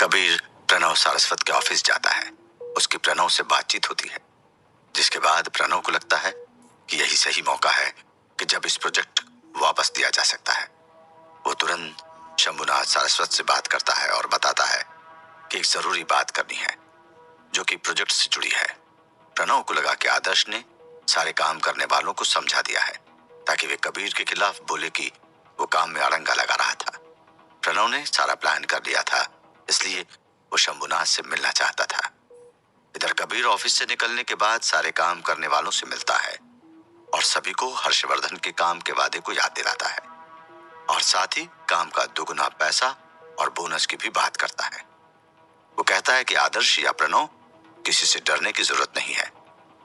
कबीर प्रणव सारस्वत के ऑफिस जाता है। उसकी प्रणव से बातचीत होती है, जिसके बाद प्रणव को लगता है कि यही सही मौका है कि जब इस प्रोजेक्ट वापस दिया जा सकता है। वो तुरंत शंभुनाथ सारस्वत से बात करता है और बताता है कि एक जरूरी बात करनी है जो कि प्रोजेक्ट से जुड़ी है। प्रणव को लगा कि आदर्श ने सारे काम करने वालों को समझा दिया है ताकि वे कबीर के खिलाफ बोले कि वो काम में अड़ंगा लगा रहा था। प्रणव ने सारा प्लान कर लिया था, इसलिए वो शंभुनाथ से मिलना चाहता था। इधर कबीर ऑफिस से निकलने के बाद सारे काम करने वालों से मिलता है और सभी को हर्षवर्धन के काम के वादे को याद दिलाता है और साथ ही काम का दुगुना पैसा और बोनस की भी बात करता है। वो कहता है कि आदर्श या प्रणव, किसी से डरने की जरूरत नहीं है।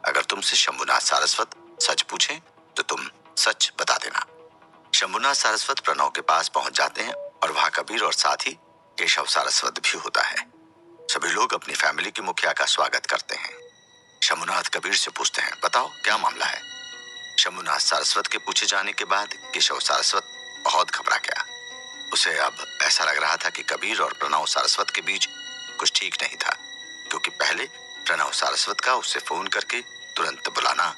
अगर तुमसे शंभुनाथ सारस्वत सच पूछे तो तुम सच बता देना। शंभुनाथ सारस्वत प्रणव के पास पहुंच जाते हैं और वहां कबीर और साथ ही केशव सारस्वत भी होता है। सभी लोग अपनी फैमिली की मुखिया का स्वागत करते हैं। शंभुनाथ कबीर से पूछते हैं, बताओ क्या मामला है। शंभुनाथ सारस्वत के पूछे जाने के बाद केशव सारस्वत बहुत घबरा गया। उसे अब ऐसा लग रहा था कि कबीर और प्रणव सारस्वत के बीच कुछ ठीक नहीं था, क्योंकि पहले प्रणव सारस्वत का उससे फोन करके तुरंत बुलाना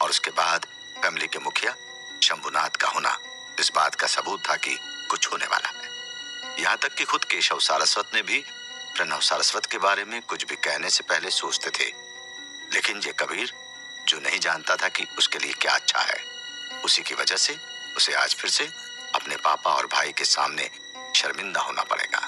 और उसके बाद फैमिली के मुखिया शंभुनाथ का होना इस बात का सबूत था कि कुछ होने वाला है। यहाँ तक कि खुद केशव सारस्वत ने भी प्रणव सारस्वत के बारे में कुछ भी कहने से पहले सोचते थे, लेकिन ये कबीर जो नहीं जानता था कि उसके लिए क्या अच्छा है, उसी की वजह से उसे आज फिर से अपने पापा और भाई के सामने शर्मिंदा होना पड़ेगा।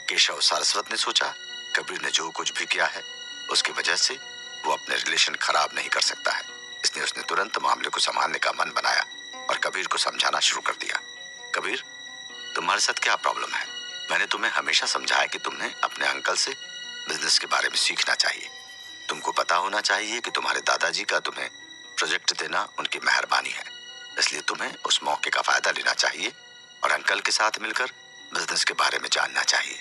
केशव सारस्वत ने सोचा कबीर ने जो कुछ भी किया है उसकी वजह से वो अपने रिलेशन खराब नहीं कर सकता है, इसलिए उसने तुरंत मामले को संभालने का मन बनाया और कबीर को समझाना शुरू कर दिया। कबीर, तुम्हारे साथ क्या प्रॉब्लम है? मैंने तुम्हें हमेशा समझाया कि तुमने अपने अंकल से बिजनेस के बारे में सीखना चाहिए। तुमको पता होना चाहिए कि तुम्हारे दादाजी का तुम्हें प्रोजेक्ट देना उनकी मेहरबानी है, इसलिए तुम्हें उस मौके का फायदा लेना चाहिए और अंकल के साथ मिलकर बिजनेस के बारे में जानना चाहिए।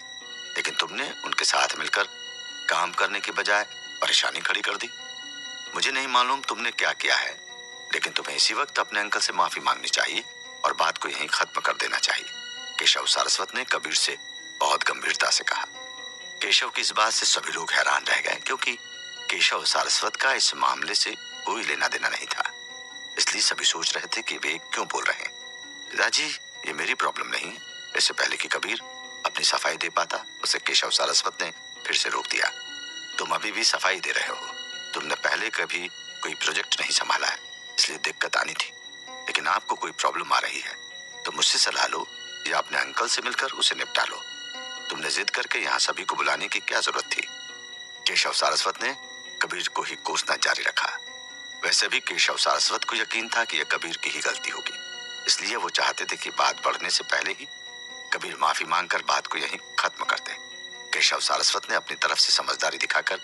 लेकिन तुमने उनके साथ मिलकर काम करने की बजाय परेशानी खड़ी कर दी। मुझे नहीं मालूम तुमने क्या किया है, लेकिन तुम्हें इसी वक्त अपने अंकल से माफी मांगनी चाहिए और बात को यहीं खत्म कर देना चाहिए। केशव सारस्वत ने कबीर से बहुत गंभीरता से कहा। केशव की इस बात से सभी लोग हैरान रह गए, क्योंकि केशव सारस्वत का इस मामले से कोई लेना देना नहीं था। इसलिए सभी सोच रहे थे कि वे क्यों बोल रहे हैं। पिताजी, ये मेरी प्रॉब्लम नहीं है। इससे पहले कि कबीर अपनी सफाई दे पाता, उसे केशव सारस्वत ने फिर से रोक दिया। तुम अभी भी सफाई दे रहे हो। तुमने पहले कभी कोई प्रोजेक्ट नहीं संभाला है, इसलिए दिक्कत आनी थी। लेकिन आपको कोई प्रॉब्लम आ रही है तो मुझसे सलाह लो या अपने अंकल से मिलकर उसे निपटा लो। तुमने जिद करके यहाँ सभी को बुलाने की क्या जरूरत थी? केशव सारस्वत ने कबीर को ही कोसना जारी रखा। वैसे भी केशव सारस्वत को यकीन था कि यह कबीर की ही गलती होगी, इसलिए वो चाहते थे कि बात बढ़ने से पहले ही कबीर माफी मांगकर बात को यहीं खत्म कर दे। केशव सारस्वत ने अपनी तरफ से समझदारी दिखाकर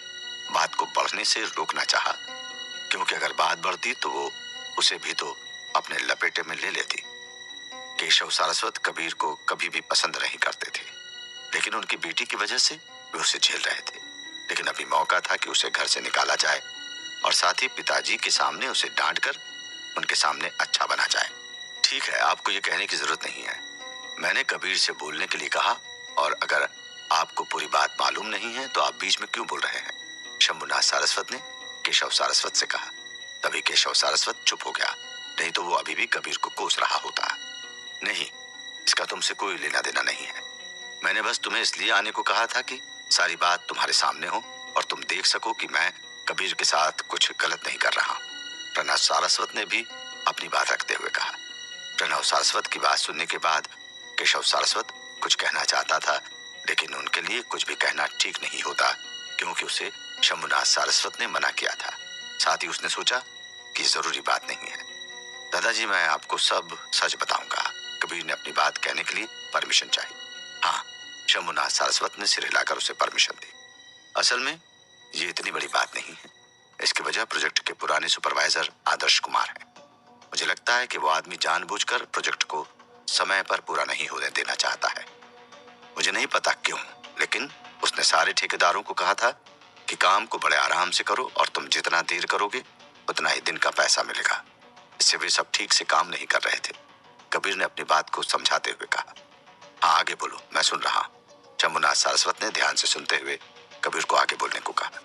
बात को बढ़ने से रोकना चाहा, क्योंकि अगर बात बढ़ती तो वो उसे भी तो अपने लपेटे में ले लेती। केशव सारस्वत कबीर को कभी भी पसंद नहीं करते थे, लेकिन उनकी बेटी की वजह से वे उसे झेल रहे थे। लेकिन अभी मौका था कि उसे घर से निकाला जाए और साथ ही पिताजी के सामने उसे डांट कर उनके सामने अच्छा बना जाए। ठीक है, आपको ये कहने की जरूरत नहीं है। मैंने कबीर से बोलने के लिए कहा, और अगर आपको पूरी बात मालूम नहीं है तो आप बीच में क्यों बोल रहे हैं? शंभुनाथ सारस्वत ने केशव सारस्वत से कहा। तभी केशव सारस्वत चुप हो गया, नहीं तो वो अभी भी कबीर को कोस रहा होता। नहीं, इसका तुमसे कोई लेना देना नहीं है। मैंने बस तुम्हें इसलिए आने को कहा था कि सारी बात तुम्हारे सामने हो और तुम देख सको कि मैं कबीर के साथ कुछ गलत नहीं कर रहा। प्रणव सारस्वत ने भी अपनी बात रखते हुए कहा। प्रणव सारस्वत की बात सुनने के बाद केशव सारस्वत कुछ कहना चाहता था, लेकिन उनके लिए कुछ भी कहना ठीक नहीं होता, क्योंकि उसे शंभुनाथ सारस्वत ने मना किया था। साथ ही उसने सोचा कि जरूरी बात नहीं है। दादाजी, मैं आपको सब सच बताऊंगा। कबीर ने अपनी बात कहने के लिए परमिशन चाहिए। हाँ, शंभुनाथ सारस्वत ने सिर हिलाकर उसे परमिशन दी। असल में ये इतनी बड़ी बात नहीं है। इसकी वजह प्रोजेक्ट के पुराने सुपरवाइजर आदर्श कुमार है। मुझे लगता है कि वो आदमी जानबूझकर प्रोजेक्ट को समय पर पूरा नहीं होने देना चाहता है। मुझे नहीं पता क्यों, लेकिन उसने सारे ठेकेदारों को कहा था कि काम को बड़े आराम से करो और तुम जितना देर करोगे उतना ही दिन का पैसा मिलेगा। इससे वे सब ठीक से काम नहीं कर रहे थे। कबीर ने अपनी बात को समझाते हुए कहा। हाँ, आगे बोलो, मैं सुन रहा हूं। शंभुनाथ सारस्वत ने ध्यान से सुनते हुए कबीर को आगे बोलने को कहा।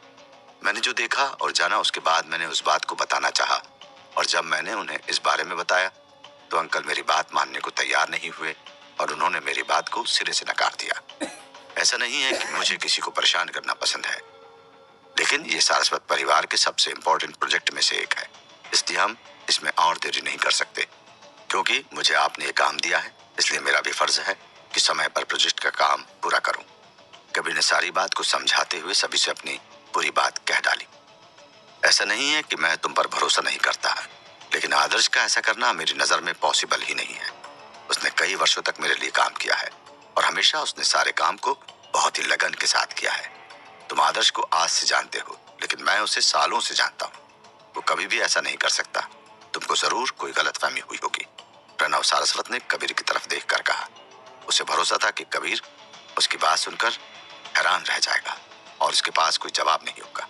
मैंने जो देखा और जाना उसके बाद मैंने उस बात को बताना चाहा, और जब मैंने उन्हें इस बारे में बताया तो अंकल मेरी बात मानने को तैयार नहीं हुए और उन्होंने मेरी बात को सिरे से नकार दिया। ऐसा नहीं है कि मुझे किसी को परेशान करना पसंद है, लेकिन ये सारस्वत परिवार के सबसे इम्पोर्टेंट प्रोजेक्ट में से एक है, इसलिए हम इसमें और देरी नहीं कर सकते। क्योंकि मुझे आपने ये काम दिया है, इसलिए मेरा भी फर्ज है कि समय पर प्रोजेक्ट का काम पूरा करूं। कबीर ने सारी बात को समझाते हुए सभी से अपनी पूरी बात कह डाली। ऐसा नहीं है कि मैं तुम पर भरोसा नहीं करता, लेकिन आदर्श का ऐसा करना मेरी नजर में पॉसिबल ही नहीं है। उसने कई वर्षों तक मेरे लिए काम किया है और हमेशा उसने सारे काम को बहुत ही लगन के साथ किया है। तुम आदर्श को आज से जानते हो, लेकिन मैं उसे सालों से जानता हूँ। वो कभी भी ऐसा नहीं कर सकता। तुमको जरूर कोई गलतफहमी हुई होगी। प्रणव सारस्वत ने कबीर की तरफ देखकर कहा। उसे भरोसा था कि कबीर उसकी बात सुनकर हैरान रह जाएगा और उसके पास कोई जवाब नहीं होगा।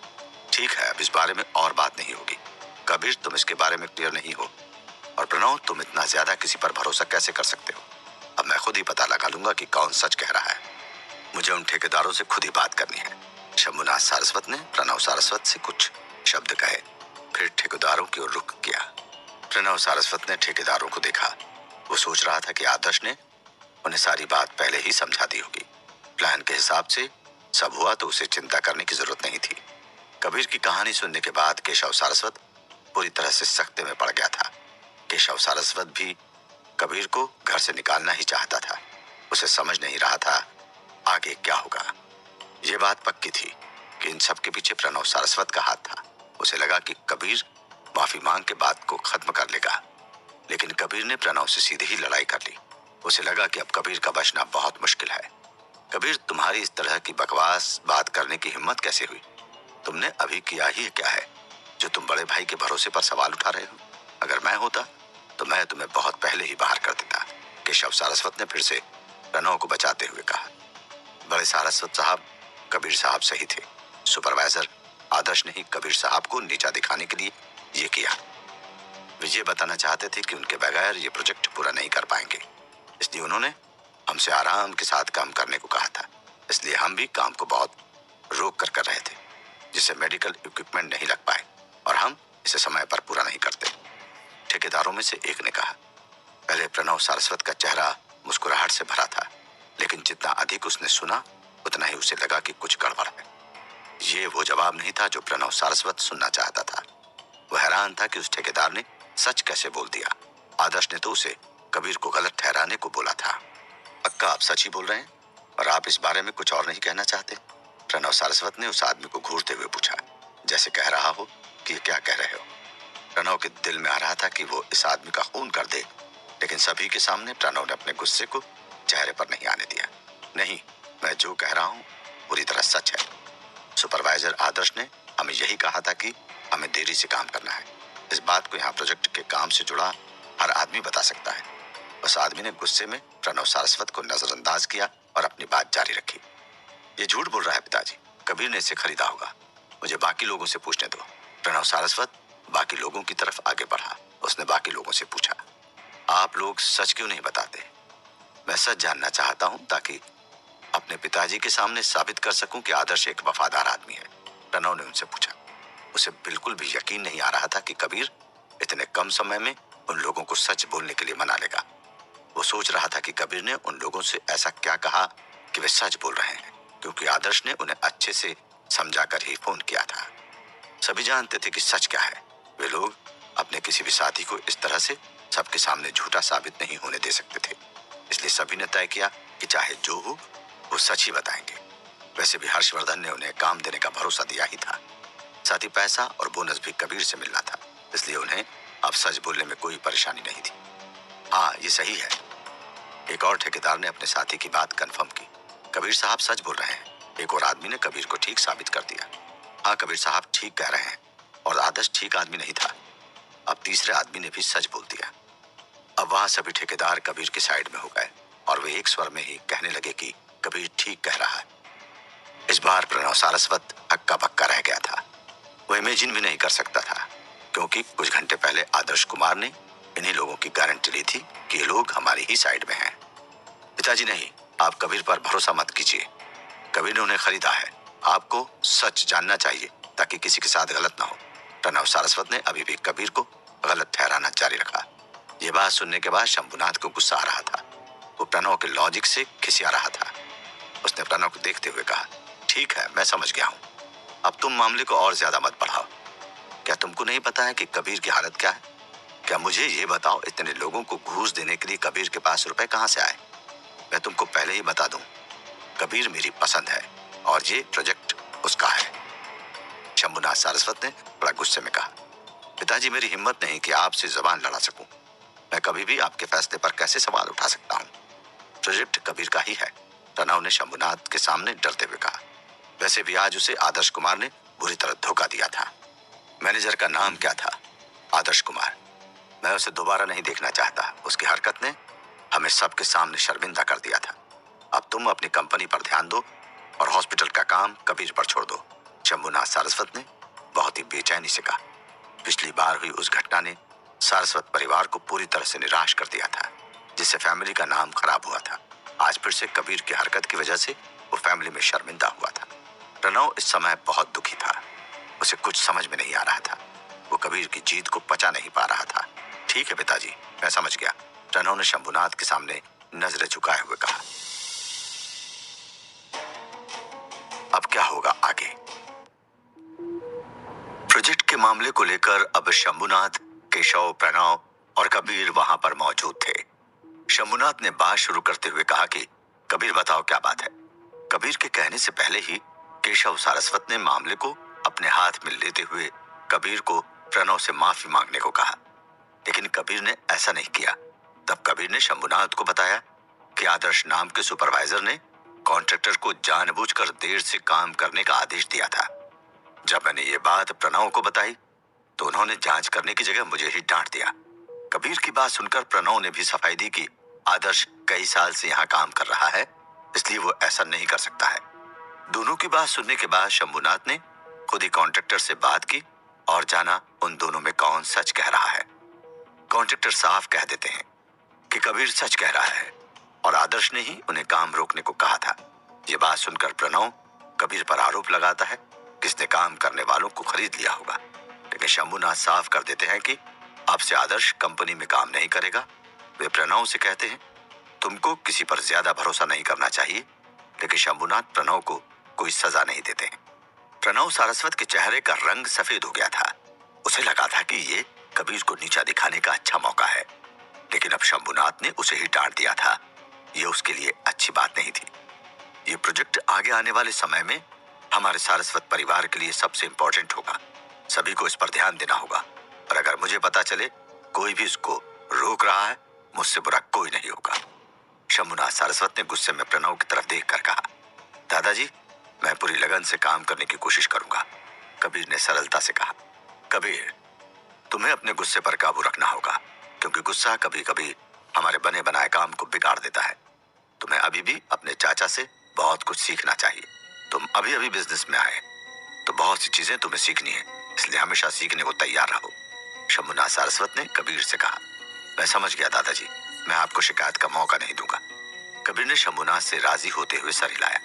ठीक है, अब इस बारे में और बात नहीं होगी। कबीर, तुम इसके बारे में क्लियर नहीं हो, और प्रणव तुम इतना ज्यादा किसी पर भरोसा कैसे कर सकते हो? अब मैं खुद ही पता लगा लूंगा कि कौन सच कह रहा है। मुझे उन ठेकेदारों से खुद ही बात करनी है। शंभुनाथ सारस्वत ने प्रणव सारस्वत से कुछ शब्द कहे, फिर ठेकेदारों की ओर रुख किया। प्रणव सारस्वत ने ठेकेदारों को देखा। वो सोच रहा था कि आदर्श ने उन्हें सारी बात पहले ही समझा दी होगी। प्लान के हिसाब से सब हुआ तो उसे चिंता करने की जरूरत नहीं थी। कबीर की कहानी सुनने के बाद केशव सारस्वत पूरी तरह से सख्ते में पड़ गया था। केशव सारस्वत भी कबीर को घर से निकालना ही चाहता था। उसे समझ नहीं रहा था आगे क्या होगा। ये बात पक्की थी कि इन सब के पीछे प्रणव सारस्वत का हाथ था। उसे लगा कि कबीर माफी मांग के बात को खत्म कर लेगा, लेकिन कबीर ने प्रणव से सीधे ही लड़ाई कर ली। उसे लगा कि अब कबीर का बचना बहुत मुश्किल है। कबीर, तुम्हारी इस तरह की बकवास बात करने की हिम्मत कैसे हुई? तुमने अभी किया ही क्या है जो तुम बड़े भाई के भरोसे पर सवाल उठा रहे हो? अगर मैं होता तो मैं तुम्हें बहुत पहले ही बाहर कर देता। केशव सारस्वत ने फिर से प्रणव को बचाते हुए कहा। बड़े सारस्वत साहब, कबीर साहब सही थे। सुपरवाइजर आदर्श ने ही कबीर साहब को नीचा दिखाने के लिए ये किया। वे ये बताना चाहते थे कि उनके बगैर ये प्रोजेक्ट पूरा नहीं कर पाएंगे, इसलिए उन्होंने हमसे आराम के साथ काम करने को कहा था। इसलिए हम भी काम को बहुत रोक कर रहे थे, जिससे मेडिकल इक्विपमेंट नहीं लग पाए और हम इसे समय पर पूरा नहीं करते। ठेकेदारों में से एक ने कहा। पहले प्रणव सारस्वत का चेहरा मुस्कुराहट से भरा था, लेकिन जितना अधिक उसने सुना उतना ही उसे लगा कि कुछ गड़बड़ है। ये वो जवाब नहीं था जो प्रणव सारस्वत सुनना चाहता था। वो हैरान था कि उस ठेकेदार ने सच कैसे बोल दिया। आदर्श ने तो उसे कबीर को गलत ठहराने को बोला था। पक्का आप सच ही बोल रहे हैं और आप इस बारे में कुछ और नहीं कहना चाहते? प्रणव सारस्वत ने उस आदमी को घूरते हुए पूछा, जैसे कह रहा हो कि ये क्या कह रहे हो। प्रणव के दिल में आ रहा था कि वो इस आदमी का खून कर दे, लेकिन सभी के सामने प्रणव ने अपने गुस्से को चेहरे पर नहीं आने दिया। नहीं, मैं जो कह रहा हूँ पूरी तरह सच है। सुपरवाइजर आदर्श ने हमें यही कहा था कि हमें देरी से काम करना है। इस बात को यहाँ प्रोजेक्ट के काम से जुड़ा हर आदमी बता सकता है। उस आदमी ने गुस्से में प्रणव सारस्वत को नजरअंदाज किया और अपनी बात जारी रखी। ये झूठ बोल रहा है पिताजी, कबीर ने इसे खरीदा होगा। मुझे बाकी लोगों से पूछने दो। प्रणव सारस्वत बाकी लोगों की तरफ आगे बढ़ा। उसने बाकी लोगों से पूछा, आप लोग सच क्यों नहीं बताते? मैं सच जानना चाहता हूँ ताकि अपने पिताजी के सामने साबित कर सकूं कि आदर्श एक वफादार आदमी है। प्रणव ने उनसे पूछा। उसे बिल्कुल भी यकीन नहीं आ रहा था कि कबीर इतने कम समय में उन लोगों को सच बोलने के लिए मना लेगा। वो सोच रहा था कि कबीर ने उन लोगों से ऐसा क्या कहा कि वे सच बोल रहे हैं, क्योंकि आदर्श ने उन्हें अच्छे से समझाकर ही फोन किया था। सभी जानते थे कि सच क्या है। वे लोग अपने किसी भी साथी को इस तरह से सबके सामने झूठा साबित नहीं होने दे सकते थे। इसलिए सभी ने तय किया कि चाहे जो हो वो सच ही बताएंगे। वैसे भी हर्षवर्धन ने उन्हें काम देने का भरोसा दिया ही था। साथ ही पैसा और बोनस भी कबीर से मिलना था, इसलिए उन्हें अब सच बोलने में कोई परेशानी नहीं थी। हाँ, ये सही है। एक और ठेकेदार ने अपने साथी की बात कंफर्म की। कबीर साहब सच बोल रहे हैं। एक और आदमी ने कबीर को ठीक साबित कर दिया। हाँ, कबीर साहब ठीक कह रहे हैं और आदर्श ठीक आदमी नहीं था। अब तीसरे आदमी ने भी सच बोल दिया। अब वहां सभी ठेकेदार कबीर के साइड में हो गए और वे एक स्वर में ही कहने लगे कि कबीर ठीक कह रहा है। इस बार प्रणव सारस्वत हक्का बक्का रह गया था। वो इमेजिन भी नहीं कर सकता था, क्योंकि कुछ घंटे पहले आदर्श कुमार ने इन्हीं लोगों की गारंटी ली थी कि ये लोग हमारी ही साइड में हैं। पिताजी नहीं, आप कबीर पर भरोसा मत कीजिए। कबीर ने उन्हें खरीदा है। आपको सच जानना चाहिए ताकि किसी के साथ गलत ना हो। प्रणव सारस्वत ने अभी भी कबीर को गलत ठहराना जारी रखा। ये बात सुनने के बाद शंभुनाथ को गुस्सा आ रहा था। वो प्रणव के लॉजिक से खिसिया रहा था। उसने प्रणव को देखते हुए कहा, ठीक है, मैं समझ गया हूँ। अब तुम मामले को और ज्यादा मत बढ़ाओ। क्या तुमको नहीं पता है कि कबीर की हालत क्या है? क्या मुझे ये बताओ, इतने लोगों को घूस देने के लिए कबीर के पास रुपए कहाँ से आए? मैं तुमको पहले ही बता दूं, कबीर मेरी पसंद है और ये प्रोजेक्ट उसका है। शंभुनाथ सारस्वत ने बड़ा गुस्से में कहा, पिताजी, मेरी हिम्मत नहीं कि आपसे जबान लड़ा सकूं। मैं कभी भी आपके फैसले पर कैसे सवाल उठा सकता हूं? प्रोजेक्ट कबीर का ही है, प्रणव ने शंभुनाथ के सामने डरते हुए कहा। वैसे भी आज उसे आदर्श कुमार ने बुरी तरह धोखा दिया था। मैनेजर का नाम क्या था? आदर्श कुमार। मैं उसे दोबारा नहीं देखना चाहता। उसकी हरकत ने हमें सबके सामने शर्मिंदा कर दिया था। अब तुम अपनी कंपनी पर ध्यान दो और हॉस्पिटल का काम कबीर पर छोड़ दो। शंभुनाथ सारस्वत ने बहुत ही बेचैनी से कहा। पिछली बार हुई उस घटना ने सारस्वत परिवार को पूरी तरह से निराश कर दिया था, जिससे फैमिली का नाम खराब हुआ था। आज फिर से कबीर की हरकत की वजह से वो फैमिली में शर्मिंदा हुआ था। प्रणव इस समय बहुत दुखी था। उसे कुछ समझ में नहीं आ रहा था। वो कबीर की जीत को पचा नहीं पा रहा था। ठीक है पिताजी, मैं समझ गया, प्रणव ने शंभुनाथ के सामने नजरें झुकाए हुए कहा। अब क्या होगा आगे? प्रोजेक्ट के मामले को लेकर अब शंभुनाथ, केशव, प्रणव और कबीर वहां पर मौजूद थे। शंभुनाथ ने बात शुरू करते हुए कहा कि कबीर, बताओ क्या बात है? कबीर के कहने से पहले ही केशव सारस्वत ने मामले को अपने हाथ में लेते हुए कबीर को प्रणव से माफी मांगने को कहा, लेकिन कबीर ने ऐसा नहीं किया। तब कबीर ने शंभुनाथ को बताया कि आदर्श नाम के सुपरवाइजर ने कॉन्ट्रैक्टर को जानबूझकर देर से काम करने का आदेश दिया था। जब मैंने ये बात प्रणव को बताई तो उन्होंने जांच करने की जगह मुझे ही डांट दिया। कबीर की बात सुनकर प्रणव ने भी सफाई दी कि आदर्श कई साल से यहाँ काम कर रहा है, इसलिए वो ऐसा नहीं कर सकता है। दोनों की बात सुनने के बाद शंभुनाथ ने खुद ही कॉन्ट्रैक्टर से बात की और जाना उन दोनों में कौन सच कह रहा है। कॉन्ट्रैक्टर साफ कह देते हैं कि कबीर सच कह रहा है और आदर्श ने ही उन्हें काम रोकने को कहा था। ये बात सुनकर प्रणव कबीर पर आरोप लगाता है कि इसने काम करने वालों को खरीद लिया होगा, लेकिन शंभुनाथ साफ कर देते हैं कि अब से आदर्श कंपनी में काम नहीं करेगा। वे प्रणव से कहते हैं, तुमको किसी पर ज्यादा भरोसा नहीं करना चाहिए, लेकिन शंभुनाथ प्रणव को कोई सजा नहीं देते हैं। प्रणव सारस्वत के चेहरे का रंग सफेद हो गया था। उसे लगा था कि ये कबीर को नीचा दिखाने का अच्छा मौका है, लेकिन अब शंभुनाथ ने उसे ही डांट दिया था। ये उसके लिए अच्छी बात नहीं थी। ये प्रोजेक्ट आगे आने वाले समय में हमारे सारस्वत परिवार के लिए सबसे इंपॉर्टेंट होगा। सभी को इस पर ध्यान देना होगा और अगर मुझे पता चले कोई भी इसको रोक रहा है, मुझसे बुरा कोई नहीं होगा। शंभुनाथ सारस्वत ने गुस्से में प्रणव की तरफ देखकर कहा, दादाजी, मैं पूरी लगन से काम करने की कोशिश करूंगा। कबीर ने सरलता से कहा। कबीर, तुम्हें अपने गुस्से पर काबू रखना होगा, क्योंकि गुस्सा कभी कभी हमारे बने बनाए काम को बिगाड़ देता है। तुम्हें अभी भी अपने चाचा से बहुत कुछ सीखना चाहिए। तुम अभी अभी बिजनेस में आए तो बहुत सी चीजें तुम्हें सीखनी है, इसलिए हमेशा सीखने को तैयार रहो। शंभुनाथ सारस्वत ने कबीर से कहा। मैं समझ गया दादाजी, मैं आपको शिकायत का मौका नहीं दूंगा। कबीर ने शंभुनाथ से राजी होते हुए सर हिलाया।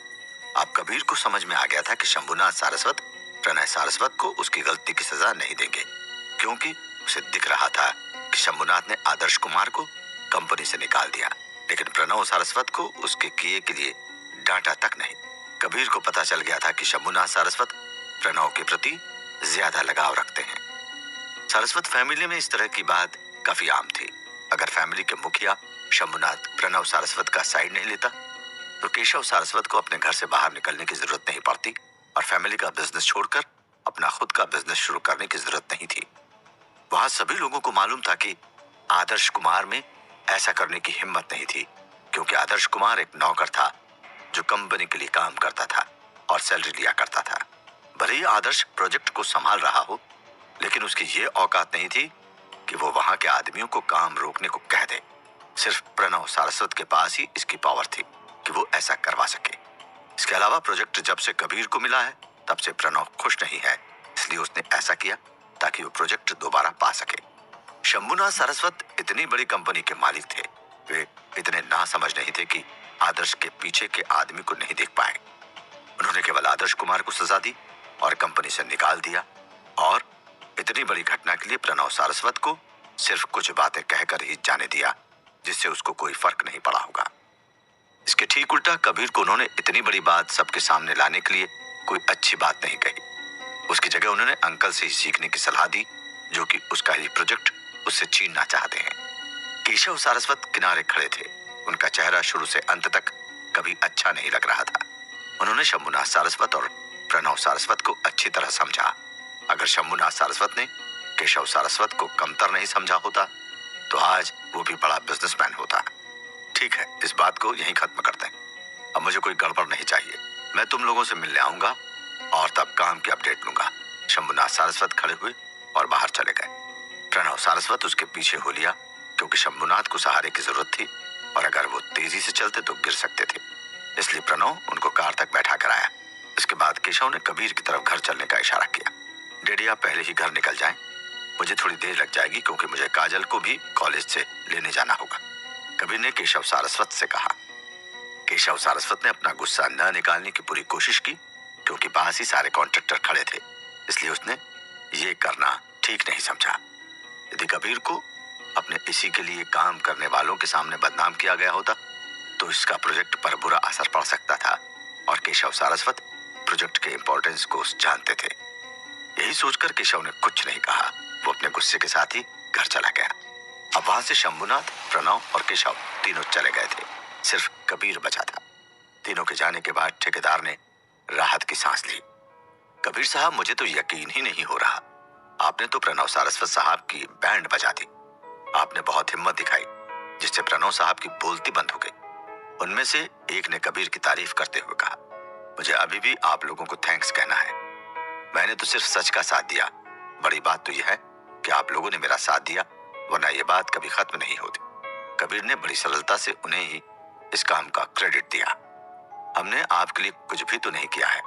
अब कबीर को समझ में आ गया था कि शंभुनाथ सारस्वत प्रणय सारस्वत को उसकी गलती की सजा नहीं देंगे, क्योंकि उसे दिख रहा था कि शंभुनाथ ने आदर्श कुमार को कंपनी से निकाल दिया, लेकिन प्रणव सारस्वत को उसके किए के लिए डांटा तक नहीं। कबीर को पता चल गया था कि शंभुनाथ सारस्वत प्रणव के प्रति ज्यादा लगाव रखते हैं। सारस्वत फैमिली में इस तरह की बात काफी आम थी। अगर फैमिली के मुखिया शंभुनाथ प्रणव सारस्वत का साइड नहीं लेता तो केशव सारस्वत को अपने घर से बाहर निकलने की जरूरत नहीं पड़ती और फैमिली का बिजनेस छोड़कर अपना खुद का बिजनेस शुरू करने की जरूरत नहीं थी। वहां सभी लोगों को मालूम था कि आदर्श कुमार में ऐसा करने की हिम्मत नहीं थी, क्योंकि आदर्श कुमार एक नौकर था जो कंपनी के लिए काम करता था और सैलरी लिया करता था। भले ही आदर्श प्रोजेक्ट को संभाल रहा हो, लेकिन उसकी ये औकात नहीं थी कि वो वहां के आदमियों को काम रोकने को कह दे। सिर्फ प्रणव सारस्वत के पास ही इसकी पावर थी कि वो ऐसा करवा सके। इसके अलावा प्रोजेक्ट जब से कबीर को मिला है तब से प्रणव खुश नहीं है, इसलिए उसने ऐसा किया ताकि वो प्रोजेक्ट दोबारा पा सके। शंभुनाथ सारस्वत इतनी बड़ी कंपनी के मालिक थे, वे इतने नासमझ नहीं थे कि आदर्श के पीछे के आदमी को नहीं देख पाए। उन्होंने केवल आदर्श कुमार को सजा दी और कंपनी से निकाल दिया, और इतनी बड़ी घटना के लिए प्रणव सारस्वत को सिर्फ कुछ बातें कहकर ही जाने दिया, जिससे उसको कोई फर्क नहीं पड़ा होगा। इसके ठीक उल्टा कबीर को उन्होंने इतनी बड़ी बात सबके सामने लाने के लिए कोई अच्छी बात नहीं कही। उसकी जगह उन्होंने अंकल से ही सीखने की सलाह दी, जो कि उसका ही प्रोजेक्ट उससे छीनना चाहते हैं। केशव सारस्वत किनारे खड़े थे। उनका चेहरा शुरू से अंत तक कभी अच्छा नहीं लग रहा था। उन्होंने शंभुनाथ सारस्वत और प्रणव सारस्वत को अच्छी तरह समझा। अगर शंभुनाथ सारस्वत ने केशव सारस्वत को कमतर नहीं समझा होता तो आज वो भी बड़ा बिजनेसमैन होता। ठीक है, इस बात को यहीं खत्म करते हैं। अब मुझे कोई गड़बड़ नहीं चाहिए। मैं तुम लोगों से मिलने आऊंगा और तब काम की अपडेट लूंगा। शंभुनाथ सारस्वत खड़े हुए और बाहर चले गए। प्रणव सारस्वत उसके पीछे हो लिया, क्योंकि शंभुनाथ को सहारे की जरूरत थी और अगर वो तेजी से चलते तो गिर सकते थे। इसलिए प्रणव उनको कार तक बैठा कर आया। इसके बाद केशव ने कबीर की तरफ घर चलने का इशारा किया। डैडी, आप पहले ही घर निकल जाएं। मुझे थोड़ी देर लग जाएगी, क्योंकि मुझे काजल को भी कॉलेज से लेने जाना होगा, कबीर ने केशव सारस्वत से कहा। केशव सारस्वत ने अपना गुस्सा न निकालने की पूरी कोशिश की, क्योंकि पास ही सारे कॉन्ट्रैक्टर खड़े थे, इसलिए उसने ये करना ठीक नहीं समझा। यदि कबीर को अपने इसी के लिए काम करने वालों के सामने बदनाम किया गया होता तो इसका प्रोजेक्ट पर बुरा असर पड़ सकता था, और केशव सारस्वत प्रोजेक्ट के इंपॉर्टेंस को जानते थे। यही सोचकर केशव ने कुछ नहीं कहा। वो अपने गुस्से के साथ ही घर चला गया। अब वहां से शंभुनाथ, प्रणव और केशव तीनों चले गए थे। सिर्फ कबीर बचा था। तीनों के जाने के बाद ठेकेदार ने राहत की सांस ली। कबीर साहब, मुझे तो यकीन ही नहीं हो रहा। आपने तो प्रणव सारस्वत साहब की बैंड बजा दी। आपने बहुत हिम्मत दिखाई, जिससे प्रणव साहब की बोलती बंद हो गई। उनमें से एक ने कबीर की तारीफ करते हुए कहा, मुझे अभी भी आप लोगों को थैंक्स कहना है। मैंने तो सिर्फ सच का साथ दिया। बड़ी बात तो यह है कि आप लोगों ने मेरा साथ दिया, वरना यह बात कभी खत्म नहीं होती। कबीर ने बड़ी सरलता से उन्हें ही इस काम का क्रेडिट दिया। हमने आपके लिए कुछ भी तो नहीं किया है।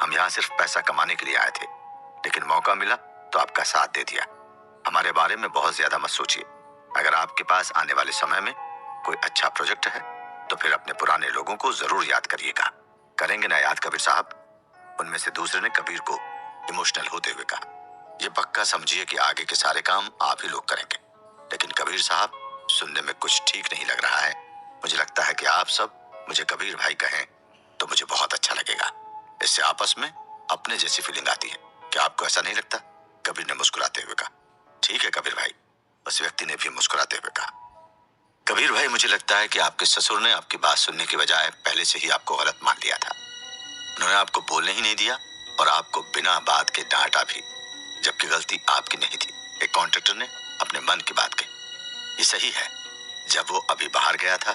हम यहाँ सिर्फ पैसा कमाने के लिए आए थे, लेकिन मौका मिला तो आपका साथ दे दिया। हमारे बारे में बहुत ज्यादा मत सोचिए। अगर आपके पास आने वाले समय में कोई अच्छा प्रोजेक्ट है तो फिर अपने पुराने लोगों को जरूर याद करिएगा। करेंगे ना याद कबीर साहब? उनमें से दूसरे ने कबीर को इमोशनल होते हुए कहा, ये पक्का समझिए कि आगे के सारे काम आप ही लोग करेंगे। लेकिन कबीर साहब, सुनने में कुछ ठीक नहीं लग रहा है। मुझे लगता है कि आप सब मुझे कबीर भाई कहें तो मुझे बहुत अच्छा लगेगा। इससे आपस में अपने जैसी फीलिंग आती है। क्या आपको ऐसा नहीं लगता? कबीर ने मुस्कुराते हुए कहा। ठीक है कबीर भाई, उस व्यक्ति ने भी मुस्कुराते हुए कहा। कबीर भाई, मुझे लगता है कि आपके ससुर ने आपकी बात सुनने की बजाय पहले से ही आपको गलत मान लिया था। उन्होंने आपको बोलने ही नहीं दिया और आपको बिना बात के डांटा भी, जबकि गलती आपकी नहीं थी। एक कॉन्ट्रैक्टर ने अपने मन की बात कही। ये सही है। जब वो अभी बाहर गया था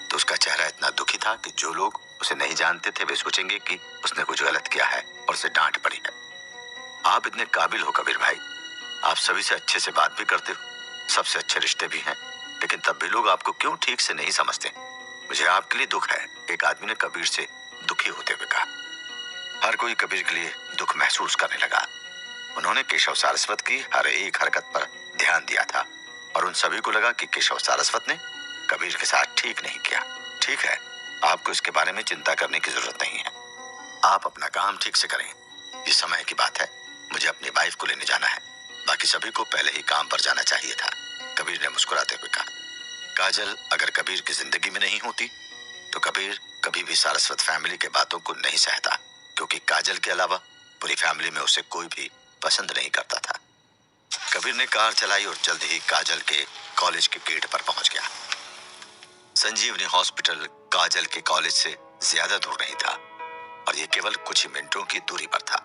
तो उसका चेहरा इतना दुखी था कि जो लोग उसे नहीं जानते थे वे सोचेंगे कि उसने कुछ गलत किया है और उसे डांट पड़ी है। आप इतने काबिल हो कबीर भाई। आप सभी से अच्छे से बात भी करते हो, सबसे अच्छे रिश्ते भी हैं, लेकिन तब भी लोग आपको क्यों ठीक से नहीं समझते? मुझे आपके लिए दुख है, एक आदमी ने कबीर से दुखी होते हुए कहा। हर कोई कबीर के लिए दुख महसूस करने लगा। उन्होंने केशव सारस्वत की हर एक हरकत पर ध्यान दिया था और उन सभी को लगा कि केशव सारस्वत ने कबीर के साथ ठीक नहीं किया। ठीक है, आपको इसके बारे में चिंता करने की जरूरत नहीं है। आप अपना काम ठीक से करें। ये समय की बात है, मुझे अपनी वाइफ को लेने जाना है। बाकी सभी को पहले ही काम पर जाना चाहिए था, कबीर ने मुस्कुराते हुए कहा। काजल अगर कबीर की जिंदगी में नहीं होती तो कबीर कभी भी सारस्वत फैमिली के बातों को नहीं सहता, क्योंकि काजल के अलावा पूरी फैमिली में उसे कोई भी पसंद नहीं करता था। कबीर ने कार चलाई और जल्द ही काजल के कॉलेज के गेट पर पहुंच गया। संजीवनी हॉस्पिटल काजल के कॉलेज से ज्यादा दूर नहीं था और ये केवल कुछ ही मिनटों की दूरी पर था।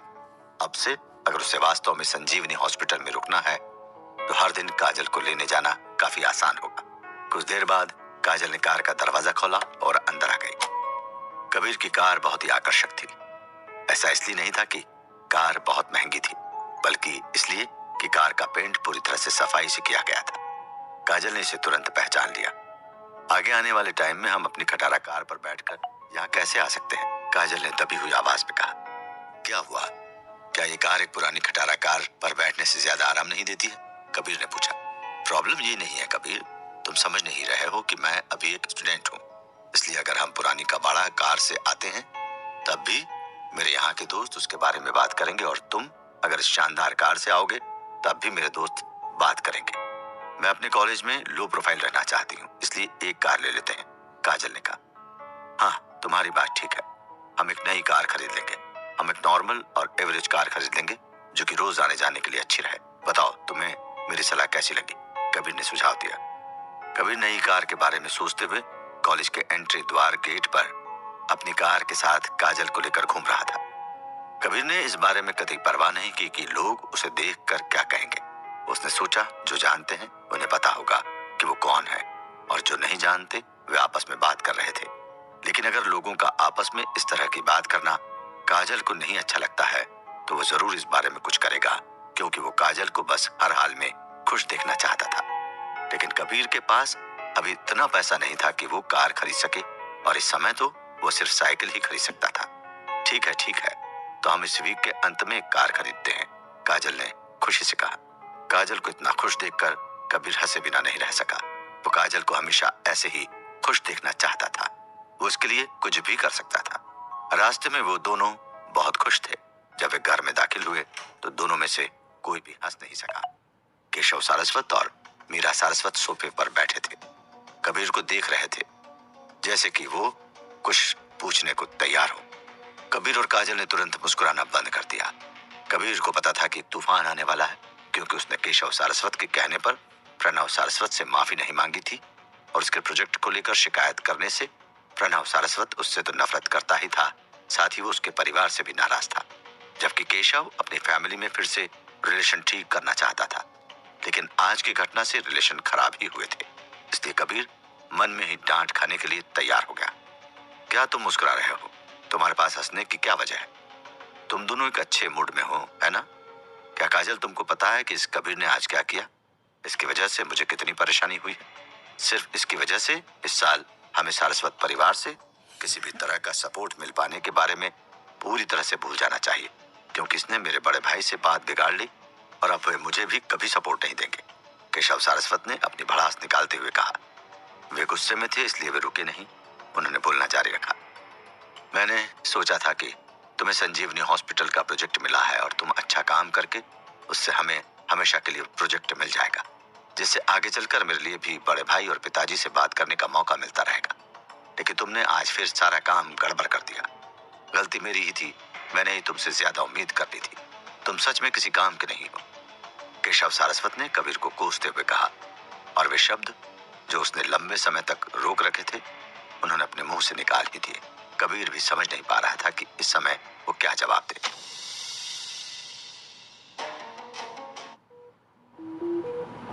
अब से अगर उसे वास्तव में संजीवनी हॉस्पिटल में रुकना है तो हर दिन काजल को लेने जाना काफी आसान होगा। कुछ देर बाद काजल ने कार का दरवाजा खोला और अंदर आ गई। कबीर की कार बहुत ही आकर्षक थी। ऐसा इसलिए नहीं था कि कार बहुत महंगी थी, बल्कि इसलिए कि कार का पेंट पूरी तरह से सफाई से किया गया था। काजल ने इसे तुरंत पहचान लिया। आगे आने वाले टाइम में हम अपनी खटारा कार पर बैठकर यहाँ कैसे आ सकते हैं? काजल ने दबी हुई आवाज में कहा। क्या हुआ? क्या ये कार एक पुरानी खटारा कार पर बैठने से ज्यादा आराम नहीं देती है? कबीर ने पूछा। प्रॉब्लम ये नहीं है कबीर, तुम समझ नहीं रहे हो कि मैं अभी एक स्टूडेंट हूँ, इसलिए अगर हम पुरानी कबाड़ा कार से आते हैं तब भी मेरे यहाँ के दोस्त उसके बारे में बात करेंगे और तुम अगर इस शानदार कार से आओगे तब भी मेरे दोस्त बात करेंगे। मैं अपने कॉलेज में लो प्रोफाइल रहना चाहती हूँ, इसलिए एक कार ले लेते हैं, काजल ने कहा। हाँ, तुम्हारी बात ठीक है, हम एक नई कार खरीद लेंगे। हम एक नॉर्मल और एवरेज कार खरीद लेंगे जो कि रोज आने जाने के लिए अच्छी रहे। बताओ तुम्हें मेरी सलाह कैसी लगी? कबीर ने सुझाव दिया। कबीर नई कार के बारे में सोचते हुए कॉलेज के एंट्री द्वार गेट पर अपनी कार के साथ काजल को लेकर घूम रहा था। कबीर ने इस बारे में कतई परवाह नहीं की कि लोग उसे देखकर क्या कहेंगे। उसने सोचा जो जानते हैं उन्हें पता होगा कि वो कौन है और जो नहीं जानते वे आपस में बात कर रहे थे। लेकिन अगर लोगों का आपस में इस तरह की बात करना काजल को नहीं अच्छा लगता है तो वो जरूर इस बारे में कुछ करेगा, क्योंकि वो काजल को बस हर हाल में खुश देखना चाहता था। लेकिन कबीर के पास अभी इतना पैसा नहीं था कि वो कार खरीद सके, और इस समय तो वो सिर्फ साइकिल ही खरीद सकता था। ठीक है, तो हम इस वीक के अंत में एक कार खरीदते हैं, काजल ने खुशी से कहा। काजल को इतना खुश देखकर कबीर हंसे बिना नहीं रह सका। वो काजल को हमेशा ऐसे ही खुश देखना चाहता था। वो उसके लिए कुछ भी कर सकता था। रास्ते में वो दोनों बहुत खुश थे। जब वे घर में दाखिल हुए तो दोनों में से कोई भी हंस नहीं सका। केशव सारस्वत और मीरा सारस्वत सोफे पर बैठे थे, कबीर को देख रहे थे जैसे कि वो कुछ पूछने को तैयार हो। कबीर और काजल ने तुरंत मुस्कुराना बंद कर दिया। कबीर को पता था कि तूफान आने वाला है, क्योंकि उसने केशव सारस्वत के कहने पर प्रणव सारस्वत से माफी नहीं मांगी थी, और उसके प्रोजेक्ट को लेकर शिकायत करने से प्रणव सारस्वत उससे तो नफरत करता ही था, साथ ही वो उसके परिवार से भी नाराज था। जबकि केशव अपनी फैमिली में फिर से रिलेशन ठीक करना चाहता था। लेकिन आज की घटना से रिलेशन खराब ही हुए थे, इसलिए कबीर मन में ही डांट खाने के लिए तैयार हो गया। क्या तुम मुस्कुरा रहे हो? तुम्हारे पास हंसने की क्या वजह है? तुम दोनों एक अच्छे मूड में हो, है ना? क्या काजल तुमको पता है कि इस कबीर ने आज क्या किया? इसकी वजह से मुझे कितनी परेशानी हुई है। सिर्फ इसकी वजह से इस साल हमें सारस्वत परिवार से किसी भी तरह का सपोर्ट मिल पाने के बारे में पूरी तरह से भूल जाना चाहिए, क्योंकि इसने मेरे बड़े भाई से बात बिगाड़ ली और अब वे मुझे भी कभी सपोर्ट नहीं देंगे, केशव सारस्वत ने अपनी भड़ास निकालते हुए कहा। वे गुस्से में थे, इसलिए वे रुके नहीं। उन्होंने बोलना जारी रखा। मैंने सोचा था कि तुम्हें संजीवनी हॉस्पिटल का प्रोजेक्ट मिला है और तुम अच्छा काम करके उससे हमें हमेशा के लिए प्रोजेक्ट मिल जाएगा, जिससे आगे चलकर मेरे लिए भी बड़े भाई और पिताजी से बात करने का मौका मिलता रहेगा। लेकिन तुमने आज फिर सारा काम गड़बड़ कर दिया। गलती मेरी ही थी, मैंने ही तुमसे ज्यादा उम्मीद कर ली थी। तुम सच में किसी काम के नहीं हो, केशव सारस्वत ने कबीर को कोसते हुए कहा, और वे शब्द जो उसने लंबे समय तक रोक रखे थे उन्होंने अपने मुंह से निकाल ही दिए। कबीर भी समझ नहीं पा रहा था कि इस समय वो क्या जवाब दे।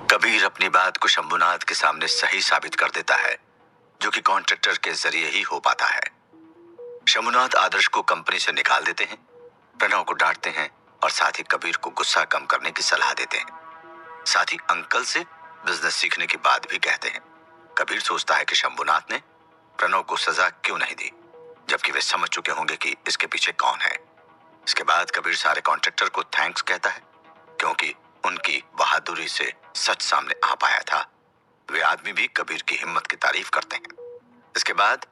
कबीर अपनी बात को शंभुनाथ के सामने सही साबित कर देता है, जो कि कॉन्ट्रैक्टर के जरिए ही हो पाता है। शंभुनाथ आदर्श को कंपनी से निकाल देते हैं, प्रणव को डांटते हैं और साथ ही कबीर को गुस्सा कम करने की सलाह देते हैं। साथ ही अंकल से बिजनेस सीखने की बात भी कहते हैं। कबीर सोचता है कि शंभुनाथ ने प्रणव को सजा क्यों नहीं दी, जबकि वे समझ चुके होंगे कि इसके पीछे कौन है। इसके बाद कबीर सारे कॉन्ट्रैक्टर को थैंक्स कहता है, क्योंकि उनकी बहादुरी से सच सामने आ पाया था। वे आदमी भी कबीर की हिम्मत की तारीफ करते हैं। इसके बाद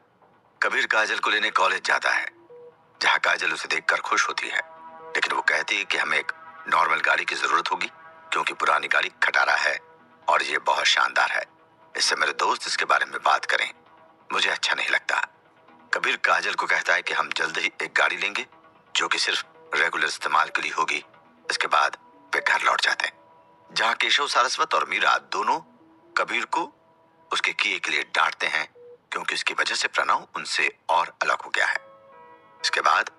कबीर काजल को लेने कॉलेज जाता है, जहां काजल उसे देखकर खुश होती है, लेकिन वो कहती है कि हमें एक नॉर्मल गाड़ी की जरूरत होगी, क्योंकि पुरानी गाड़ी खटारा है और ये बहुत शानदार है। इससे मेरे दोस्त इसके बारे में बात करें, मुझे अच्छा नहीं लगता। कबीर काजल को कहता है कि हम जल्द ही एक गाड़ी लेंगे जो कि सिर्फ रेगुलर इस्तेमाल के लिए होगी। इसके बाद वे घर लौट जाते हैं, जहां केशव सारस्वत और मीरा दोनों कबीर को उसके किए के लिए डांटते हैं, क्योंकि उसकी वजह से प्रणव उनसे और अलग हो गया है। इसके बाद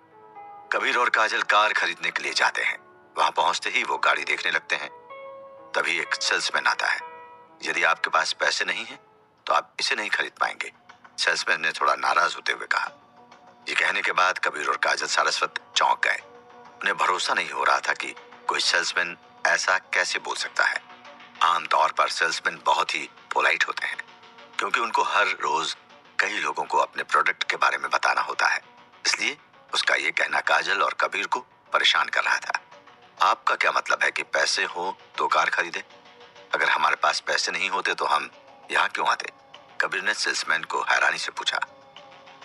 कबीर और काजल कार खरीदने के लिए जाते हैं। वहां पहुंचते ही वो गाड़ी देखने लगते हैं। तभी एक सेल्समैन आता है। यदि आपके पास पैसे नहीं हैं, तो आप इसे नहीं खरीद पाएंगे, सेल्समैन ने थोड़ा नाराज होते हुए कहा। ये कहने के बाद कबीर और काजल सारस्वत चौंक गए। उन्हें भरोसा नहीं हो रहा था कि कोई सेल्समैन ऐसा कैसे बोल सकता है। आमतौर पर सेल्समैन बहुत ही पोलाइट होते हैं, क्योंकि उनको हर रोज कई लोगों को अपने प्रोडक्ट के बारे में बताना होता है। इसलिए उसका ये कहना काजल और कबीर को परेशान कर रहा था। आपका क्या मतलब है कि पैसे हो तो कार खरीदे? अगर हमारे पास पैसे नहीं होते तो हम यहाँ क्यों आते? कबीर ने सेल्समैन को हैरानी से पूछा।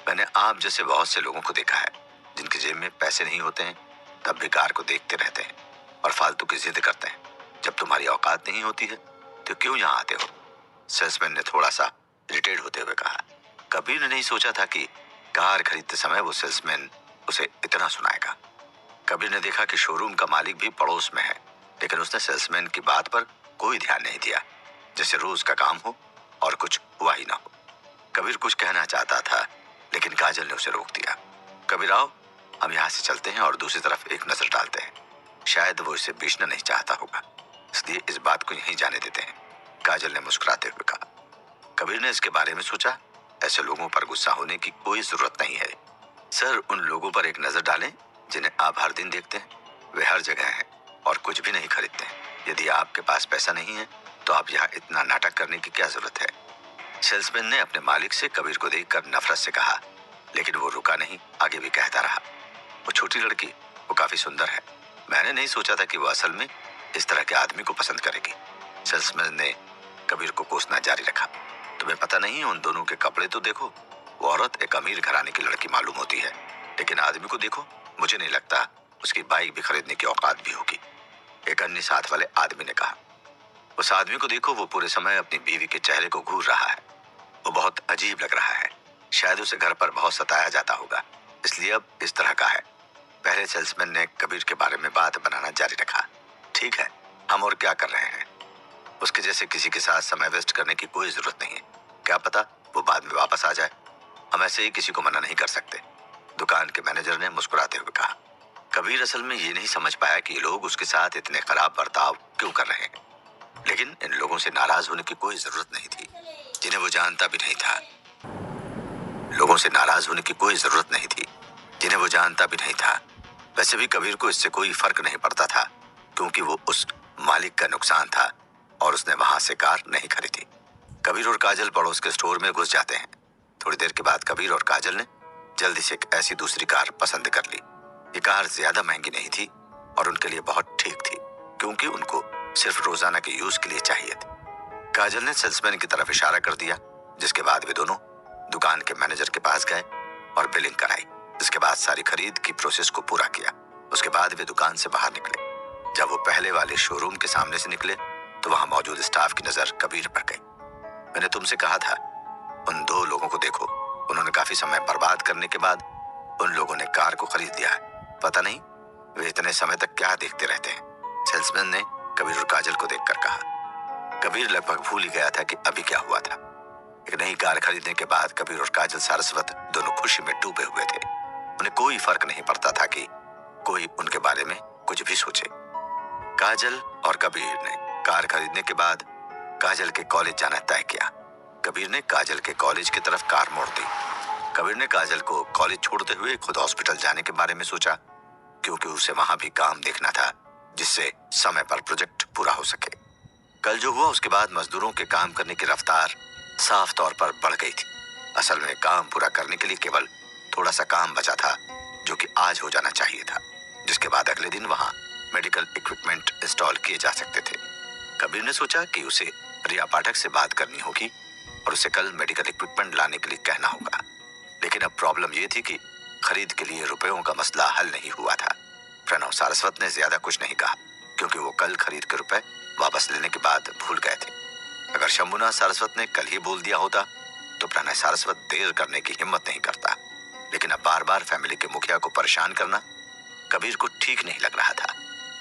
मैंने आप जैसे बहुत से लोगों को देखा है जिनकी जेब में पैसे नहीं होते हैं तब भी कार को देखते रहते हैं और फालतू की जिद करते हैं। जब तुम्हारी औकात नहीं होती है तो क्यों यहाँ आते हो? सेल्समैन ने थोड़ा सा इरिटेट होते हुए कहा। कबीर ने नहीं सोचा था कि कार खरीदते समय वो सेल्समैन उसे इतना सुनाएगा। कबीर ने देखा कि शोरूम का मालिक भी पड़ोस में है, लेकिन उसने सेल्समैन की बात पर कोई ध्यान नहीं दिया, जैसे रोज का काम हो और कुछ हुआ ही ना हो। कबीर कुछ कहना चाहता था, लेकिन काजल ने उसे रोक दिया। कबीर आओ, हम यहाँ से चलते हैं और दूसरी तरफ एक नजर डालते हैं। शायद वो इसे बेचना नहीं चाहता होगा, इसलिए इस बात को यहीं जाने देते हैं, काजल ने मुस्कुराते हुए कहा। कबीर ने इसके बारे में सोचा, ऐसे लोगों पर गुस्सा होने की कोई जरूरत नहीं है। सर, उन लोगों पर एक नजर डालें जिन्हें आप हर दिन देखते हैं। वे हर जगह हैं और कुछ भी नहीं खरीदते हैं। यदि आपके पास पैसा नहीं है तो आप यहाँ इतना नाटक करने की क्या जरूरत है? सेल्समैन ने अपने मालिक से कबीर को देखकर नफरत से कहा, लेकिन वो रुका नहीं, आगे भी कहता रहा। वो छोटी लड़की, वो काफी सुंदर है। मैंने नहीं सोचा था कि वो असल में इस तरह के आदमी को पसंद करेगी। सेल्समैन ने कबीर को कोसना जारी रखा। तुम्हें पता नहीं, उन दोनों के कपड़े तो देखो। वो औरत एक अमीर घराने की लड़की मालूम होती है, लेकिन आदमी को देखो, मुझे नहीं लगता उसकी बाइक भी खरीदने की औकात भी होगी। एक अन्य साथ वाले आदमी ने कहा। उस आदमी को देखो, वो पूरे समय अपनी बीवी के चेहरे को घूर रहा है। वो बहुत अजीब लग रहा है। शायद उसे घर पर बहुत सताया जाता होगा, इसलिए अब इस तरह का है। पहले सेल्समैन ने कबीर के बारे में बात बनाना जारी रखा। ठीक है, हम और क्या कर रहे हैं? उसके जैसे किसी के साथ समय वेस्ट करने की कोई जरूरत नहीं है। क्या पता वो बाद में वापस आ जाए। हम ऐसे ही किसी को मना नहीं कर सकते, दुकान के मैनेजर ने मुस्कुराते हुए कहा। कबीर असल में ये नहीं समझ पाया कि लोग उसके साथ इतने खराब बर्ताव क्यों कर रहे हैं, लेकिन इन लोगों से नाराज होने की कोई जरूरत नहीं थी, जिन्हें वो जानता भी नहीं था। लोगों से नाराज होने की कोई जरूरत नहीं थी, जिन्हें वो जानता भी नहीं था। वैसे भी कबीर को इससे कोई फर्क नहीं पड़ता था, क्योंकि वो उस मालिक का नुकसान था और उसने वहां से कार नहीं खरीदी। कबीर और काजल पड़ोस के स्टोर में घुस जाते हैं। थोड़ी देर के बाद कबीर और काजल ने जल्दी से एक ऐसी दूसरी कार पसंद कर ली। ये कार ज्यादा महंगी नहीं थी और उनके लिए बहुत ठीक थी, क्योंकि उनको सिर्फ रोजाना के यूज के लिए चाहिए थी। काजल ने सेल्समैन की तरफ इशारा कर दिया, जिसके बाद वे दोनों दुकान के मैनेजर के पास गए और बिलिंग कराई। इसके बाद सारी खरीद की प्रोसेस को पूरा किया। उसके बाद वे दुकान से बाहर निकले। जब वो पहले वाले शोरूम के सामने से निकले तो वहां मौजूद स्टाफ की नजर कबीर पर गई। मैंने तुमसे कहा था, उन दो लोगों को देखो। उन्होंने काफी समय बर्बाद करने के बाद उन लोगों ने कार को खरीद लिया है। पता नहीं वे इतने समय तक क्या देखते रहते हैं, सेल्समैन ने कबीर और काजल को देखकर कहा। कबीर लगभग भूल ही गया था कि अभी क्या हुआ था। एक नई कार खरीदने के बाद कबीर और काजल सारस्वत दोनों खुशी में डूबे हुए थे। उन्हें कोई फर्क नहीं पड़ता था कि कोई उनके बारे में कुछ भी सोचे। काजल और कबीर ने कार खरीदने के बाद काजल के कॉलेज जाना तय किया। कबीर ने काजल के कॉलेज की तरफ कार मोड़ दी। कबीर ने काजल को कॉलेज छोड़ते हुए खुद हॉस्पिटल जाने के बारे में सोचा, क्योंकि उसे वहां भी काम देखना था, जिससे समय पर प्रोजेक्ट पूरा हो सके। कल जो हुआ उसके बाद मजदूरों के काम करने की रफ्तार साफ तौर पर बढ़ गई थी। असल में काम पूरा करने के लिए केवल थोड़ा सा काम बचा था, जो कि आज हो जाना चाहिए था, जिसके बाद अगले दिन वहां मेडिकल इक्विपमेंट इंस्टॉल किए जा सकते थे। कबीर ने सोचा कि उसे रिया पाठक से बात करनी होगी और उसे कल मेडिकल इक्विपमेंट लाने के लिए कहना होगा। लेकिन अब प्रॉब्लम यह थी कि खरीद के लिए रुपयों का मसला हल नहीं हुआ था। प्रणव सारस्वत ने ज्यादा कुछ नहीं कहा, क्योंकि वो कल खरीद के रुपए वापस लेने के बाद भूल गए थे। अगर शंभुनाथ सारस्वत ने कल ही बोल दिया होता तो प्रणय सारस्वत देर करने की हिम्मत नहीं करता। लेकिन अब बार बार फैमिली के मुखिया को परेशान करना कबीर को ठीक नहीं लग रहा था,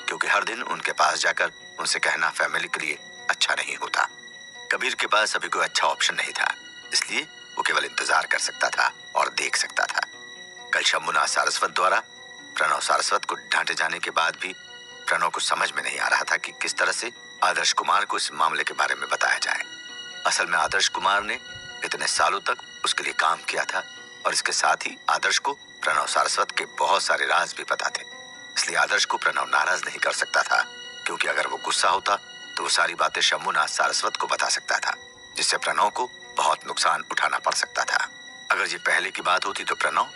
क्योंकि हर दिन उनके पास जाकर उनसे कहना फैमिली के लिए अच्छा नहीं होता। कबीर के पास अभी कोई अच्छा ऑप्शन नहीं था, इसलिए वो केवल इंतजार कर सकता था और देख सकता था। कल शंभुनाथ सारस्वत द्वारा प्रणव सारस्वत को डांटे जाने के बाद भी प्रणव को समझ में नहीं आ रहा था कि किस तरह से आदर्श कुमार को इस मामले के बारे में बताया जाए। असल में आदर्श कुमार ने इतने सालों तक उसके लिए काम किया था और इसके साथ ही आदर्श को प्रणव सारस्वत के बहुत सारे राज भी पता थे। इसलिए आदर्श को प्रणव नाराज नहीं कर सकता था, क्योंकि अगर वो गुस्सा होता तो वो सारी बातें शंभुनाथ सारस्वत को बता सकता था, जिससे प्रणव को बहुत नुकसान उठाना पड़ सकता था। अगर ये पहले की बात होती तो प्रणव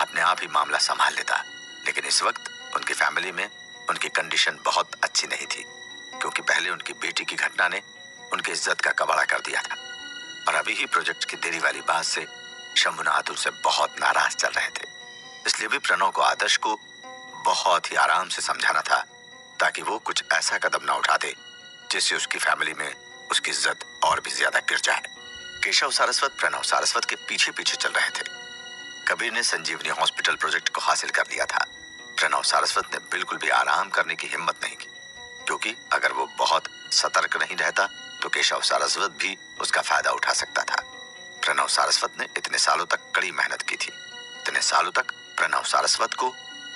अपने आप ही मामला संभाल लेता, लेकिन इस वक्त उनकी फैमिली में उनकी कंडीशन बहुत अच्छी नहीं थी, क्योंकि पहले उनकी बेटी की घटना ने उनकी इज्जत का कबाड़ा कर दिया था और अभी ही प्रोजेक्ट की देरी वाली बात से शंभुनाथ उनसे बहुत नाराज चल रहे थे। इसलिए इसलिए भी प्रणव को आदर्श को बहुत ही आराम से समझाना था ताकि वो कुछ ऐसा कदम ना उठा दे जिससे उसकी फैमिली में उसकी इज्जत और भी ज्यादा गिर जाए। केशव सारस्वत प्रणव सारस्वत के पीछे पीछे चल रहे थे। कबीर ने संजीवनी हॉस्पिटल प्रोजेक्ट को हासिल कर लिया था। प्रणव सारस्वत ने बिल्कुल भी आराम करने की हिम्मत नहीं की, क्योंकि अगर वो बहुत सतर्क नहीं रहता तो केशव सारस्वत भी उसका फायदा उठा सकता था। प्रणव सारस्वत ने इतने सालों तक कड़ी मेहनत की थी। इतने सालों तक प्रणव सारस्वत को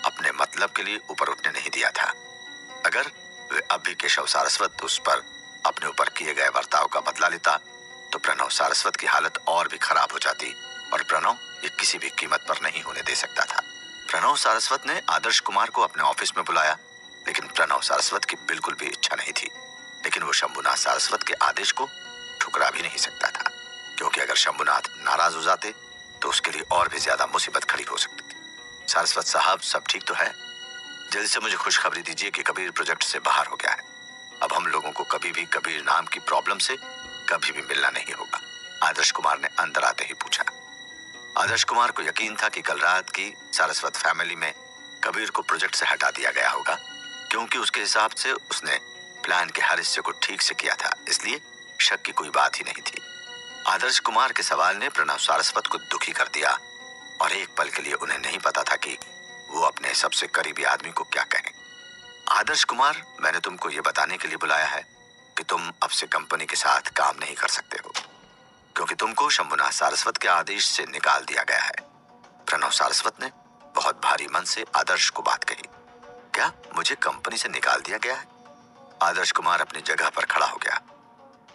अपने मतलब के लिए ऊपर उठने नहीं दिया था। अगर वे अब भी केशव सारस्वत उस पर अपने ऊपर किए गए बर्ताव का बदला लेता तो प्रणव सारस्वत की हालत और भी खराब हो जाती और प्रणव ये किसी भी कीमत पर नहीं होने दे सकता था। प्रणव सारस्वत ने आदर्श कुमार को अपने ऑफिस में बुलाया, लेकिन प्रणव सारस्वत की बिल्कुल भी इच्छा नहीं थी। लेकिन वो शंभुनाथ सारस्वत के आदेश को ठुकरा भी नहीं सकता था, क्योंकि अगर शंभुनाथ नाराज हो जाते तो उसके लिए और भी ज्यादा मुसीबत खड़ी हो सकती थी। सारस्वत साहब, सब ठीक तो है? जल्द से मुझे खुशखबरी दीजिए कि कबीर प्रोजेक्ट से बाहर हो गया है। अब हम लोगों को कभी भी कबीर नाम की प्रॉब्लम से कभी भी मिलना नहीं होगा, आदर्श कुमार ने अंदर आते ही पूछा। आदर्श कुमार को यकीन था कि कल रात की सारस्वत फैमिली में कबीर को प्रोजेक्ट से हटा दिया गया होगा, क्योंकि उसके हिसाब से उसने प्लान के हर हिस्से को ठीक से किया था, इसलिए शक की कोई बात ही नहीं थी। आदर्श कुमार के सवाल ने प्रणव सारस्वत को दुखी कर दिया और एक पल के लिए उन्हें नहीं पता था कि वो अपने सबसे करीबी आदमी को क्या कहें। आदर्श कुमार, मैंने तुमको ये बताने के लिए बुलाया है कि तुम अब से कंपनी के साथ काम नहीं कर सकते हो, क्योंकि तुमको शंभुनाथ सारस्वत के आदेश से निकाल दिया गया है। प्रणव सारस्वत ने बहुत भारी मन से आदर्श को बात कही। क्या मुझे कंपनी से निकाल दिया गया है? आदर्श कुमार अपनी जगह पर खड़ा हो गया।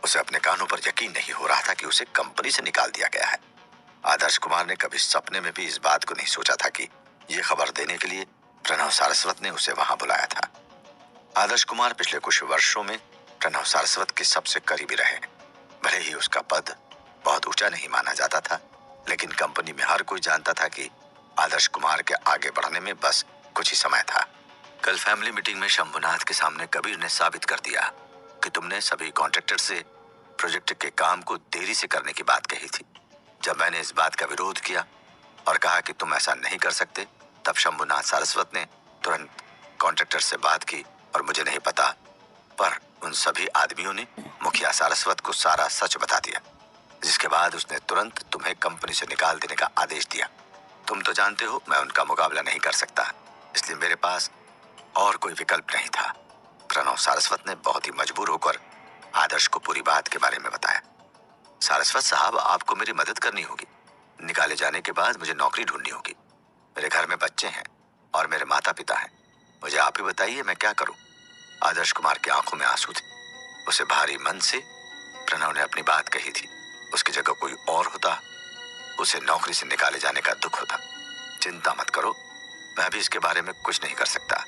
उसे अपने कानों पर यकीन नहीं हो रहा था कि उसे कंपनी से निकाल दिया गया है। आदर्श कुमार ने कभी सपने में भी इस बात को नहीं सोचा था कि ये खबर देने के लिए प्रणव सारस्वत ने उसे वहां बुलाया था। आदर्श कुमार पिछले कुछ वर्षों में प्रणव सारस्वत के सबसे करीबी रहे। भले ही उसका पद बहुत ऊंचा नहीं माना जाता था, लेकिन कंपनी में हर कोई जानता था कि आदर्श कुमार के आगे बढ़ने में बस कुछ ही समय था। कल फैमिली मीटिंग में शंभुनाथ के सामने कबीर ने साबित कर दिया कि तुमने सभी कॉन्ट्रैक्टर से प्रोजेक्ट के काम को देरी से करने की बात कही थी। जब मैंने इस बात का विरोध किया और कहा कि तुम ऐसा नहीं कर सकते, तब शंभुनाथ सारस्वत ने तुरंत कॉन्ट्रैक्टर से बात की और मुझे नहीं पता, पर उन सभी आदमियों ने मुखिया सारस्वत को सारा सच बता दिया, जिसके बाद उसने तुरंत तुम्हें कंपनी से निकाल देने का आदेश दिया। तुम तो जानते हो मैं उनका मुकाबला नहीं कर सकता, इसलिए मेरे पास और कोई विकल्प नहीं था। प्रणव सारस्वत ने बहुत ही मजबूर होकर आदर्श को पूरी बात के बारे में बताया। सारस्वत साहब, आपको मेरी मदद करनी होगी। निकाले जाने के बाद मुझे नौकरी ढूंढनी होगी। मेरे घर में बच्चे हैं और मेरे माता पिता हैं। मुझे आप ही बताइए मैं क्या करूं? आदर्श कुमार की आंखों में आंसू थे। उसे भारी मन से प्रणव ने अपनी बात कही थी। उसकी जगह कोई और होता, उसे नौकरी से निकाले जाने का दुख होता। चिंता मत करो, मैं भी इसके बारे में कुछ नहीं कर सकता,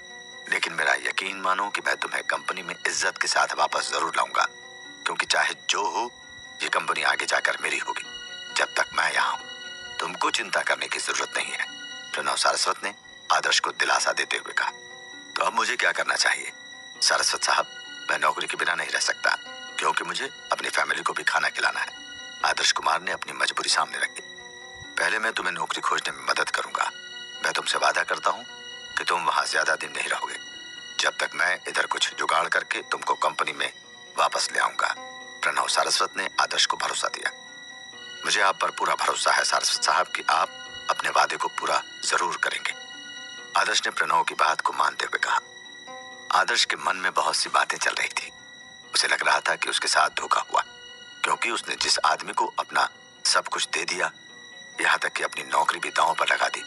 लेकिन मेरा यकीन मानो कि मैं तुम्हें कंपनी में इज्जत के साथ वापस जरूर लाऊंगा, क्योंकि चाहे जो हो, ये कंपनी आगे जाकर मेरी होगी जब तक मैं यहाँ हूँ। तुमको चिंता करने की जरूरत नहीं है, प्रणव सारस्वत ने आदर्श को दिलासा देते हुए कहा। तो अब मुझे क्या करना चाहिए? सारस्वत साहब, मैं नौकरी के बिना नहीं रह सकता, क्योंकि मुझे अपनी फैमिली को भी खाना खिलाना है। आदर्श कुमार ने अपनी मजबूरी सामने रखी। पहले मैं तुम्हें नौकरी खोजने में मदद करूंगा। मैं तुमसे वादा करता हूँ कि तुम वहां ज्यादा दिन नहीं रहोगे, जब तक मैं इधर कुछ जुगाड़ करके तुमको कंपनी में वापस ले आऊंगा। प्रणव सारस्वत ने आदर्श को भरोसा दिया। मुझे आप पर पूरा भरोसा है सारस्वत साहब कि आप अपने वादे को पूरा जरूर करेंगे, आदर्श ने प्रणव की बात को मानते हुए कहा। आदर्श के मन में बहुत सी बातें चल रही थी। उसे लग रहा था कि उसके साथ धोखा हुआ, क्योंकि उसने जिस आदमी को अपना सब कुछ दे दिया, यहाँ तक कि अपनी नौकरी भी दांव पर लगा दी,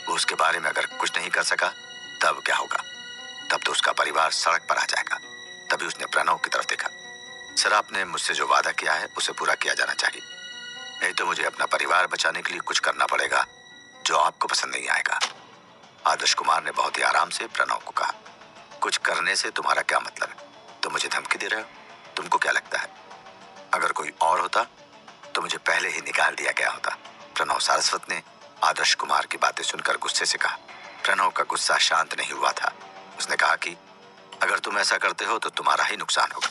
वो उसके बारे में अगर कुछ नहीं कर सका तब क्या होगा? तब तो उसका परिवार सड़क पर आ जाएगा। तभी उसने प्रणव की तरफ देखा। सर, आपने मुझसे जो वादा किया है उसे पूरा किया जाना चाहिए, नहीं तो मुझे अपना परिवार बचाने के लिए कुछ करना पड़ेगा जो आपको पसंद नहीं आएगा। आदर्श कुमार ने बहुत ही आराम से प्रणव को कहा। कुछ करने से तुम्हारा क्या मतलब है? तुम मुझे धमकी दे रहे हो? तुमको क्या लगता है अगर कोई और होता तो मुझे पहले ही निकाल दिया गया होता? प्रणव सारस्वत ने आदर्श कुमार की बातें सुनकर गुस्से से कहा। प्रणव का गुस्सा शांत नहीं हुआ था। उसने कहा कि अगर तुम ऐसा करते हो तो तुम्हारा ही नुकसान होगा।